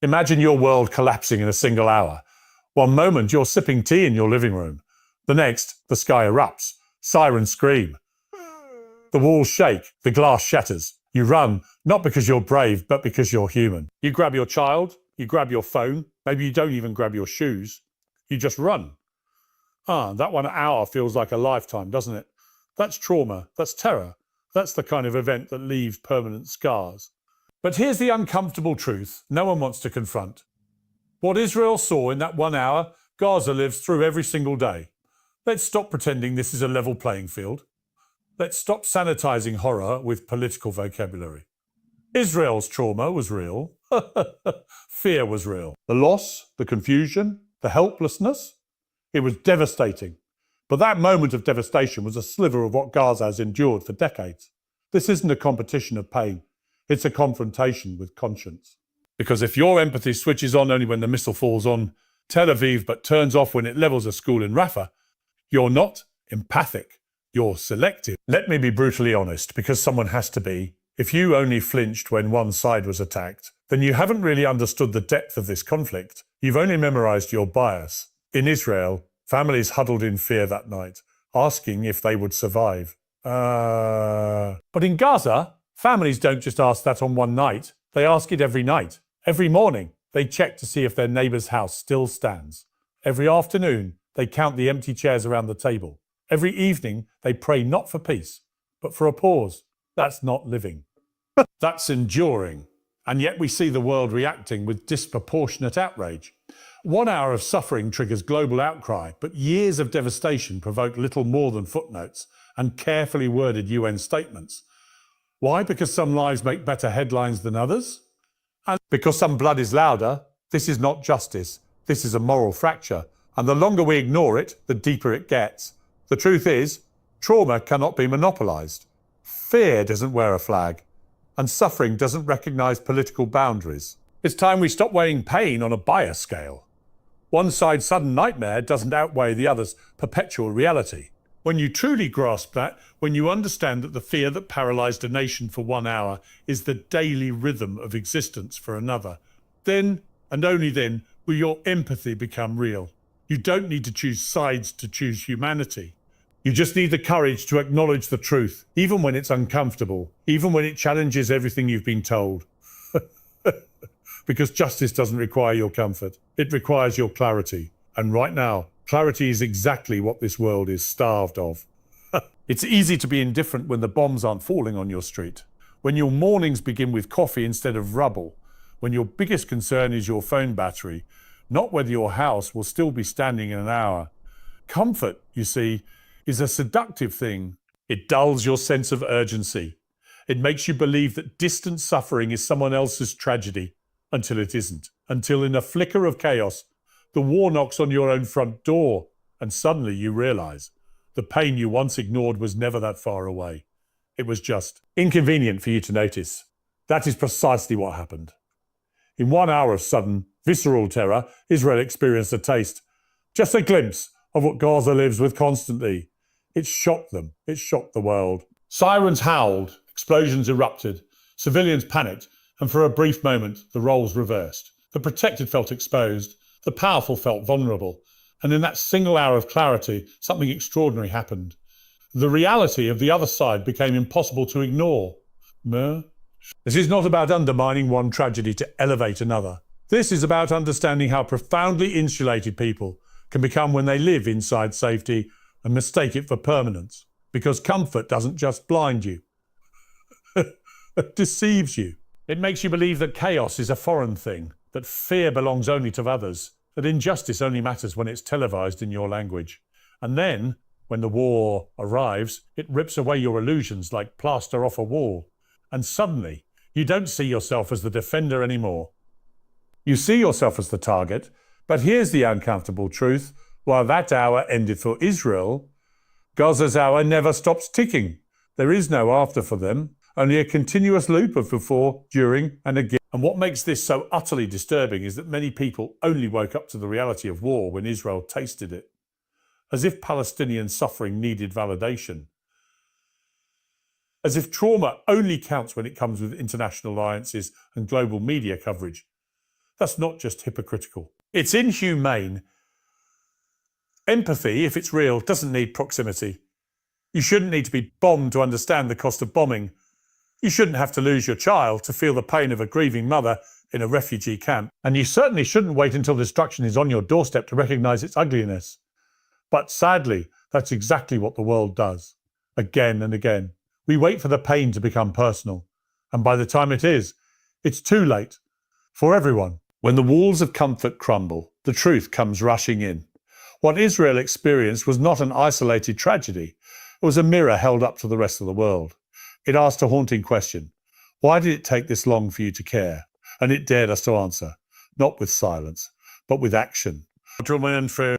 Imagine your world collapsing in a single hour. One moment, you're sipping tea in your living room. The next, the sky erupts. Sirens scream. The walls shake. The glass shatters. You run, not because you're brave, but because you're human. You grab your child. You grab your phone. Maybe you don't even grab your shoes. You just run. That 1 hour feels like a lifetime, doesn't it? That's trauma. That's terror. That's the kind of event that leaves permanent scars. But here's the uncomfortable truth no one wants to confront. What Israel saw in that 1 hour, Gaza lives through every single day. Let's stop pretending this is a level playing field. Let's stop sanitizing horror with political vocabulary. Israel's trauma was real. Fear was real. The loss, the confusion, the helplessness, it was devastating. But that moment of devastation was a sliver of what Gaza has endured for decades. This isn't a competition of pain. It's a confrontation with conscience. Because if your empathy switches on only when the missile falls on Tel Aviv but turns off when it levels a school in Rafah, you're not empathic. You're selective. Let me be brutally honest, because someone has to be. If you only flinched when one side was attacked, then you haven't really understood the depth of this conflict. You've only memorized your bias. In Israel, families huddled in fear that night, asking if they would survive. But in Gaza, families don't just ask that on one night. They ask it every night. Every morning, they check to see if their neighbour's house still stands. Every afternoon, they count the empty chairs around the table. Every evening, they pray not for peace, but for a pause. That's not living. That's enduring. And yet we see the world reacting with disproportionate outrage. 1 hour of suffering triggers global outcry, but years of devastation provoke little more than footnotes and carefully worded UN statements. Why? Because some lives make better headlines than others? And because some blood is louder? This is not justice. This is a moral fracture. And the longer we ignore it, the deeper it gets. The truth is, trauma cannot be monopolized. Fear doesn't wear a flag. And suffering doesn't recognize political boundaries. It's time we stop weighing pain on a bias scale. One side's sudden nightmare doesn't outweigh the other's perpetual reality. When you truly grasp that, when you understand that the fear that paralyzed a nation for 1 hour is the daily rhythm of existence for another, then, and only then, will your empathy become real. You don't need to choose sides to choose humanity. You just need the courage to acknowledge the truth, even when it's uncomfortable, even when it challenges everything you've been told. Because justice doesn't require your comfort. It requires your clarity. And right now, clarity is exactly what this world is starved of. It's easy to be indifferent when the bombs aren't falling on your street, when your mornings begin with coffee instead of rubble, when your biggest concern is your phone battery, not whether your house will still be standing in an hour. Comfort, you see, is a seductive thing. It dulls your sense of urgency. It makes you believe that distant suffering is someone else's tragedy, until it isn't. Until in a flicker of chaos, the war knocks on your own front door, and suddenly you realize the pain you once ignored was never that far away. It was just inconvenient for you to notice. That is precisely what happened. In 1 hour of sudden, visceral terror, Israel experienced a taste, just a glimpse of what Gaza lives with constantly. It shocked them. It shocked the world. Sirens howled, explosions erupted, civilians panicked, and for a brief moment, the roles reversed. The protected felt exposed, the powerful felt vulnerable, and in that single hour of clarity, something extraordinary happened. The reality of the other side became impossible to ignore. This is not about undermining one tragedy to elevate another. This is about understanding how profoundly insulated people can become when they live inside safety and mistake it for permanence. Because comfort doesn't just blind you. It deceives you. It makes you believe that chaos is a foreign thing, that fear belongs only to others, that injustice only matters when it's televised in your language. And then, when the war arrives, it rips away your illusions like plaster off a wall. And suddenly, you don't see yourself as the defender anymore. You see yourself as the target, but here's the uncomfortable truth. While that hour ended for Israel, Gaza's hour never stops ticking. There is no after for them, only a continuous loop of before, during, and again. And what makes this so utterly disturbing is that many people only woke up to the reality of war when Israel tasted it, as if Palestinian suffering needed validation. As if trauma only counts when it comes with international alliances and global media coverage. That's not just hypocritical. It's inhumane. Empathy, if it's real, doesn't need proximity. You shouldn't need to be bombed to understand the cost of bombing. You shouldn't have to lose your child to feel the pain of a grieving mother in a refugee camp. And you certainly shouldn't wait until destruction is on your doorstep to recognise its ugliness. But sadly, that's exactly what the world does. Again and again. We wait for the pain to become personal. And by the time it is, it's too late. For everyone. When the walls of comfort crumble, the truth comes rushing in. What Israel experienced was not an isolated tragedy. It was a mirror held up to the rest of the world. It asked a haunting question. Why did it take this long for you to care? And it dared us to answer, not with silence, but with action.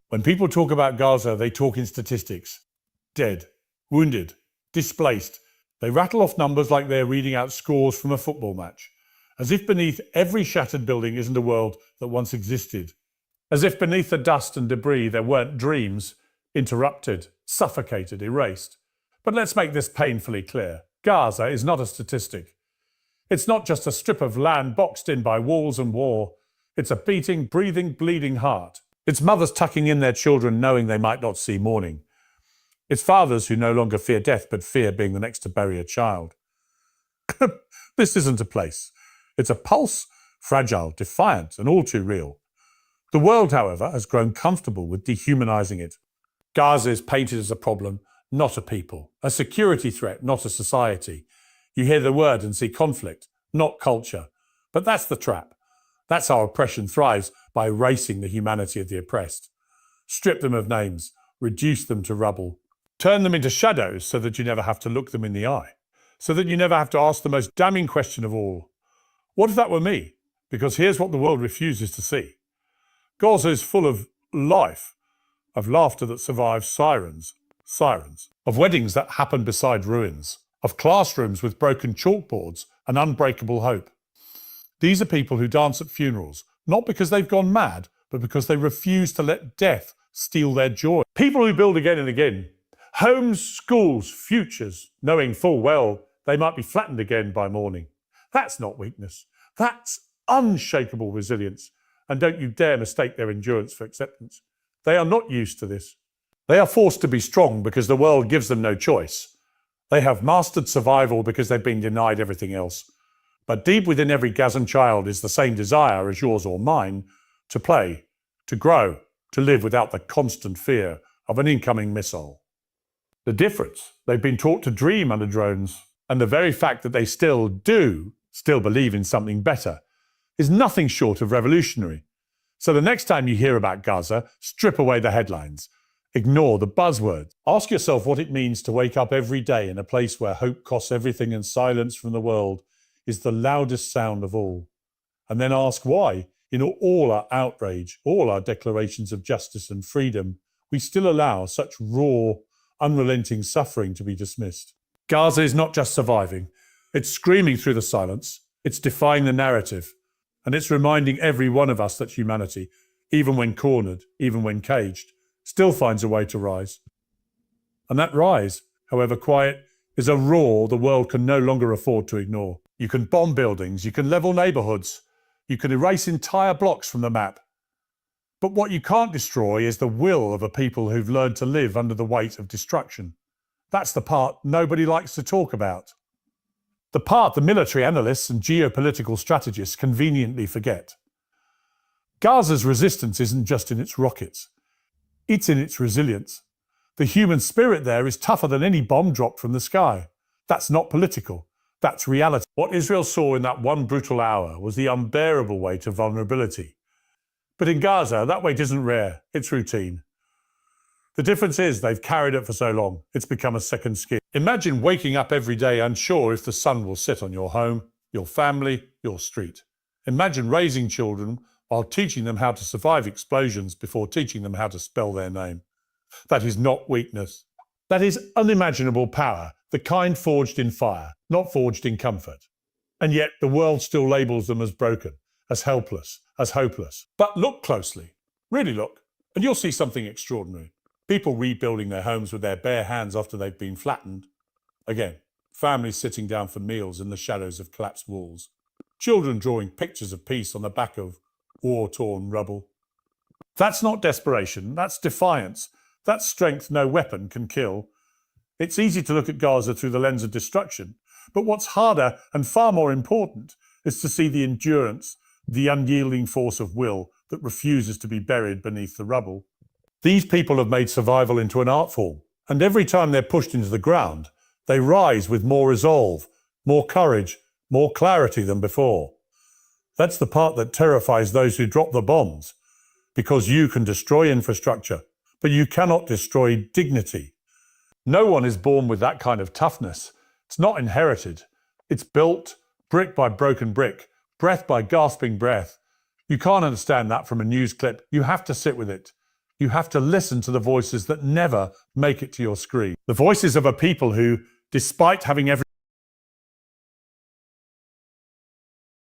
When people talk about Gaza, they talk in statistics. Dead, wounded, displaced. They rattle off numbers like they're reading out scores from a football match. As if beneath every shattered building isn't a world that once existed. As if beneath the dust and debris there weren't dreams, interrupted, suffocated, erased. But let's make this painfully clear. Gaza is not a statistic. It's not just a strip of land boxed in by walls and war. It's a beating, breathing, bleeding heart. It's mothers tucking in their children knowing they might not see morning. It's fathers who no longer fear death but fear being the next to bury a child. This isn't a place. It's a pulse, fragile, defiant, and all too real. The world, however, has grown comfortable with dehumanizing it. Gaza is painted as a problem, not a people, a security threat, not a society. You hear the word and see conflict, not culture. But that's the trap. That's how oppression thrives, by erasing the humanity of the oppressed. Strip them of names, reduce them to rubble, turn them into shadows so that you never have to look them in the eye, so that you never have to ask the most damning question of all. What if that were me? Because here's what the world refuses to see. Gaza is full of life, of laughter that survives sirens, of weddings that happen beside ruins, of classrooms with broken chalkboards and unbreakable hope. These are people who dance at funerals, not because they've gone mad, but because they refuse to let death steal their joy. People who build again and again, homes, schools, futures, knowing full well they might be flattened again by morning. That's not weakness. That's unshakable resilience. And don't you dare mistake their endurance for acceptance. They are not used to this. They are forced to be strong because the world gives them no choice. They have mastered survival because they've been denied everything else. But deep within every Gazan child is the same desire as yours or mine to play, to grow, to live without the constant fear of an incoming missile. The difference, they've been taught to dream under drones, and the very fact that they still believe in something better, is nothing short of revolutionary. So the next time you hear about Gaza, strip away the headlines. Ignore the buzzwords. Ask yourself what it means to wake up every day in a place where hope costs everything and silence from the world is the loudest sound of all. And then ask why, in all our outrage, all our declarations of justice and freedom, we still allow such raw, unrelenting suffering to be dismissed. Gaza is not just surviving. It's screaming through the silence. It's defying the narrative. And it's reminding every one of us that humanity, even when cornered, even when caged, still finds a way to rise. And that rise, however quiet, is a roar the world can no longer afford to ignore. You can bomb buildings, you can level neighbourhoods, you can erase entire blocks from the map. But what you can't destroy is the will of a people who've learned to live under the weight of destruction. That's the part nobody likes to talk about. The part the military analysts and geopolitical strategists conveniently forget. Gaza's resistance isn't just in its rockets. It's in its resilience. The human spirit there is tougher than any bomb dropped from the sky. That's not political. That's reality. What Israel saw in that one brutal hour was the unbearable weight of vulnerability. But in Gaza, that weight isn't rare. It's routine. The difference is they've carried it for so long, it's become a second skin. Imagine waking up every day unsure if the sun will set on your home, your family, your street. Imagine raising children while teaching them how to survive explosions before teaching them how to spell their name. That is not weakness. That is unimaginable power, the kind forged in fire, not forged in comfort. And yet the world still labels them as broken, as helpless, as hopeless. But look closely, really look, and you'll see something extraordinary. People rebuilding their homes with their bare hands after they've been flattened. Again, families sitting down for meals in the shadows of collapsed walls. Children drawing pictures of peace on the back of war-torn rubble. That's not desperation, that's defiance. That's strength no weapon can kill. It's easy to look at Gaza through the lens of destruction, but what's harder and far more important is to see the endurance, the unyielding force of will that refuses to be buried beneath the rubble. These people have made survival into an art form, and every time they're pushed into the ground, they rise with more resolve, more courage, more clarity than before. That's the part that terrifies those who drop the bombs, because you can destroy infrastructure, but you cannot destroy dignity. No one is born with that kind of toughness. It's not inherited. It's built, brick by broken brick, breath by gasping breath. You can't understand that from a news clip. You have to sit with it. You have to listen to the voices that never make it to your screen. The voices of a people who, despite having every